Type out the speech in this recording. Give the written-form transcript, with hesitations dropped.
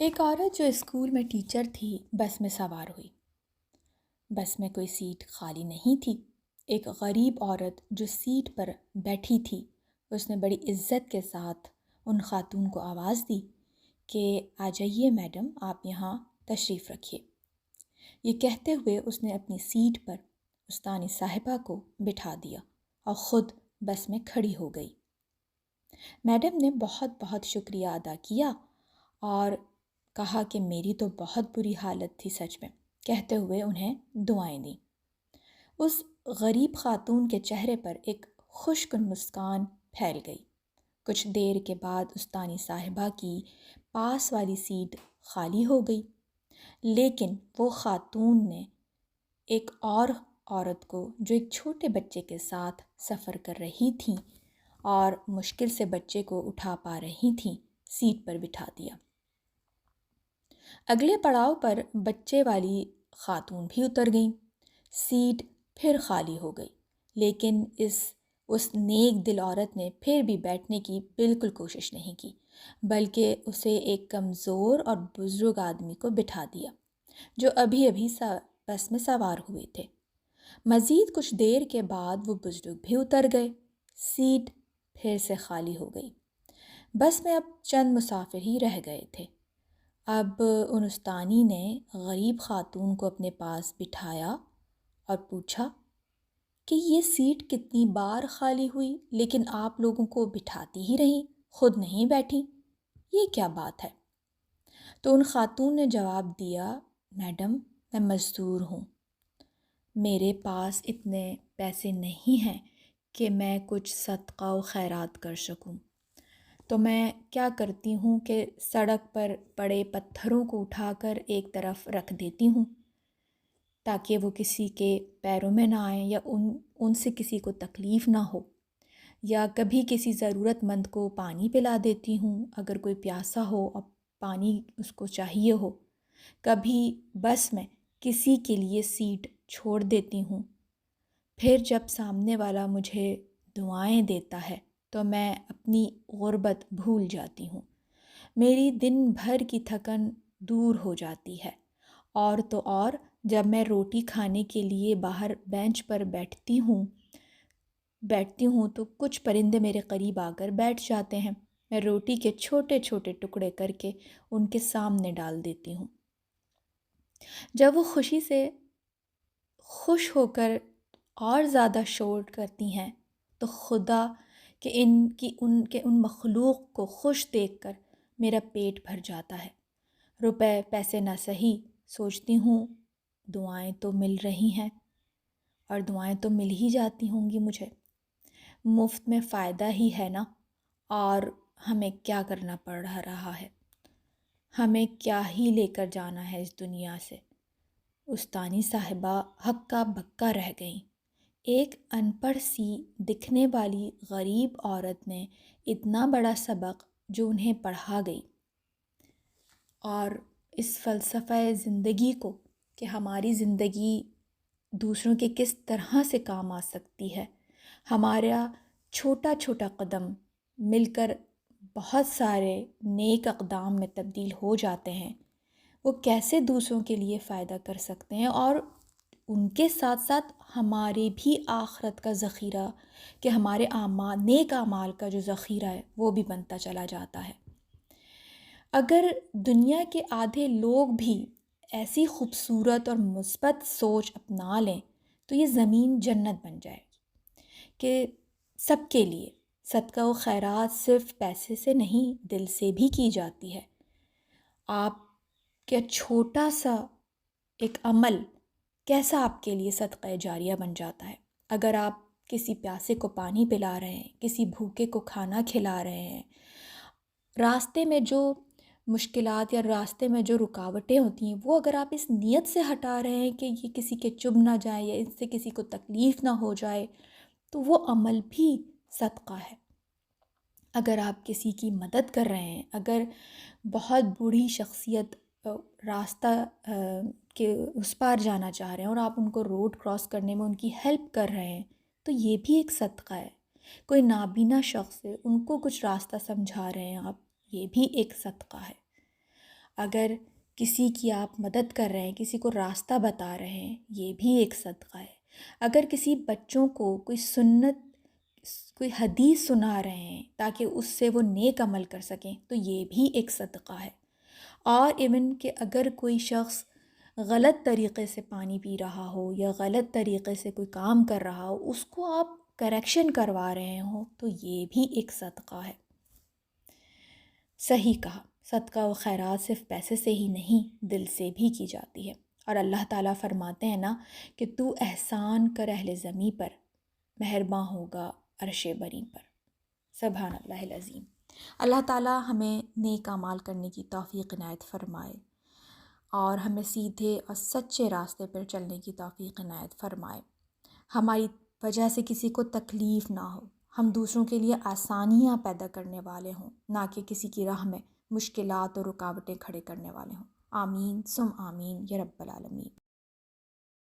ایک عورت جو اسکول میں ٹیچر تھی بس میں سوار ہوئی۔ بس میں کوئی سیٹ خالی نہیں تھی۔ ایک غریب عورت جو سیٹ پر بیٹھی تھی، اس نے بڑی عزت کے ساتھ ان خاتون کو آواز دی کہ آ جائیے میڈم، آپ یہاں تشریف رکھیے۔ یہ کہتے ہوئے اس نے اپنی سیٹ پر استانی صاحبہ کو بٹھا دیا اور خود بس میں کھڑی ہو گئی۔ میڈم نے بہت بہت شکریہ ادا کیا اور کہا کہ میری تو بہت بری حالت تھی سچ میں، کہتے ہوئے انہیں دعائیں دیں۔ اس غریب خاتون کے چہرے پر ایک خوشگوار مسکان پھیل گئی۔ کچھ دیر کے بعد استانی صاحبہ کی پاس والی سیٹ خالی ہو گئی، لیکن وہ خاتون نے ایک اور عورت کو جو ایک چھوٹے بچے کے ساتھ سفر کر رہی تھیں اور مشکل سے بچے کو اٹھا پا رہی تھیں، سیٹ پر بٹھا دیا۔ اگلے پڑاؤ پر بچے والی خاتون بھی اتر گئیں۔ سیٹ پھر خالی ہو گئی، لیکن اس نیک دل عورت نے پھر بھی بیٹھنے کی بالکل کوشش نہیں کی، بلکہ اسے ایک کمزور اور بزرگ آدمی کو بٹھا دیا جو ابھی ابھی بس میں سوار ہوئے تھے۔ مزید کچھ دیر کے بعد وہ بزرگ بھی اتر گئے۔ سیٹ پھر سے خالی ہو گئی۔ بس میں اب چند مسافر ہی رہ گئے تھے۔ اب ان استانی نے غریب خاتون کو اپنے پاس بٹھایا اور پوچھا کہ یہ سیٹ کتنی بار خالی ہوئی لیکن آپ لوگوں کو بٹھاتی ہی رہیں، خود نہیں بیٹھی، یہ کیا بات ہے؟ تو ان خاتون نے جواب دیا، میڈم میں مزدور ہوں، میرے پاس اتنے پیسے نہیں ہیں کہ میں کچھ صدقہ و خیرات کر سکوں، تو میں کیا کرتی ہوں کہ سڑک پر پڑے پتھروں کو اٹھا کر ایک طرف رکھ دیتی ہوں تاکہ وہ کسی کے پیروں میں نہ آئیں یا ان سے کسی کو تکلیف نہ ہو، یا کبھی کسی ضرورت مند کو پانی پلا دیتی ہوں اگر کوئی پیاسا ہو اور پانی اس کو چاہیے ہو، کبھی بس میں کسی کے لیے سیٹ چھوڑ دیتی ہوں۔ پھر جب سامنے والا مجھے دعائیں دیتا ہے تو میں اپنی غربت بھول جاتی ہوں، میری دن بھر کی تھکن دور ہو جاتی ہے، اور تو اور جب میں روٹی کھانے کے لیے باہر بینچ پر بیٹھتی ہوں تو کچھ پرندے میرے قریب آ کر بیٹھ جاتے ہیں، میں روٹی کے چھوٹے چھوٹے ٹکڑے کر کے ان کے سامنے ڈال دیتی ہوں۔ جب وہ خوش ہو کر اور زیادہ شور کرتی ہیں تو خدا کہ ان مخلوق کو خوش دیکھ کر میرا پیٹ بھر جاتا ہے۔ روپے پیسے نہ صحیح، سوچتی ہوں دعائیں تو مل رہی ہیں اور دعائیں تو مل ہی جاتی ہوں گی مجھے، مفت میں فائدہ ہی ہے نا، اور ہمیں کیا کرنا پڑ رہا ہے، ہمیں کیا ہی لے کر جانا ہے اس دنیا سے۔ استانی صاحبہ ہکا بکا رہ گئیں۔ ایک ان پڑھ سی دکھنے والی غریب عورت نے اتنا بڑا سبق جو انہیں پڑھا گئی، اور اس فلسفہ زندگی کو کہ ہماری زندگی دوسروں کے کس طرح سے کام آ سکتی ہے، ہمارا چھوٹا چھوٹا قدم مل کر بہت سارے نیک اقدام میں تبدیل ہو جاتے ہیں، وہ کیسے دوسروں کے لیے فائدہ کر سکتے ہیں، اور ان کے ساتھ ساتھ ہمارے بھی آخرت کا ذخیرہ کہ ہمارے نیک اعمال کا جو ذخیرہ ہے وہ بھی بنتا چلا جاتا ہے۔ اگر دنیا کے آدھے لوگ بھی ایسی خوبصورت اور مثبت سوچ اپنا لیں تو یہ زمین جنت بن جائے گی، کہ سب کے لیے صدقہ و خیرات صرف پیسے سے نہیں، دل سے بھی کی جاتی ہے۔ آپ کا چھوٹا سا ایک عمل کیسا آپ کے لیے صدقہ جاریہ بن جاتا ہے۔ اگر آپ کسی پیاسے کو پانی پلا رہے ہیں، کسی بھوکے کو کھانا کھلا رہے ہیں، راستے میں جو مشکلات یا راستے میں جو رکاوٹیں ہوتی ہیں وہ اگر آپ اس نیت سے ہٹا رہے ہیں کہ یہ کسی کے چبھ نہ جائے یا اس سے کسی کو تکلیف نہ ہو جائے، تو وہ عمل بھی صدقہ ہے۔ اگر آپ کسی کی مدد کر رہے ہیں، اگر بہت بوڑھی شخصیت راستہ کے اس پار جانا چاہ رہے ہیں اور آپ ان کو روڈ کراس کرنے میں ان کی ہیلپ کر رہے ہیں، تو یہ بھی ایک صدقہ ہے۔ کوئی نابینا شخص ہے، ان کو کچھ راستہ سمجھا رہے ہیں آپ، یہ بھی ایک صدقہ ہے۔ اگر کسی کی آپ مدد کر رہے ہیں، کسی کو راستہ بتا رہے ہیں، یہ بھی ایک صدقہ ہے۔ اگر کسی بچوں کو کوئی سنت، کوئی حدیث سنا رہے ہیں تاکہ اس سے وہ نیک عمل کر سکیں، تو یہ بھی ایک صدقہ ہے۔ اور ایون کہ اگر کوئی شخص غلط طریقے سے پانی پی رہا ہو یا غلط طریقے سے کوئی کام کر رہا ہو، اس کو آپ کریکشن کروا رہے ہوں، تو یہ بھی ایک صدقہ ہے۔ صحیح کہا، صدقہ و خیرات صرف پیسے سے ہی نہیں، دل سے بھی کی جاتی ہے۔ اور اللہ تعالیٰ فرماتے ہیں نا کہ تو احسان کر اہل زمیں پر، مہرباں ہوگا عرش بری پر۔ سبحان اللہ العظیم۔ اللہ تعالیٰ ہمیں نیک اعمال کرنے کی توفیق عنایت فرمائے اور ہمیں سیدھے اور سچے راستے پر چلنے کی توفیق عنایت فرمائے۔ ہماری وجہ سے کسی کو تکلیف نہ ہو، ہم دوسروں کے لیے آسانیاں پیدا کرنے والے ہوں، نہ کہ کسی کی راہ میں مشکلات اور رکاوٹیں کھڑے کرنے والے ہوں۔ آمین ثم آمین یا رب العالمین۔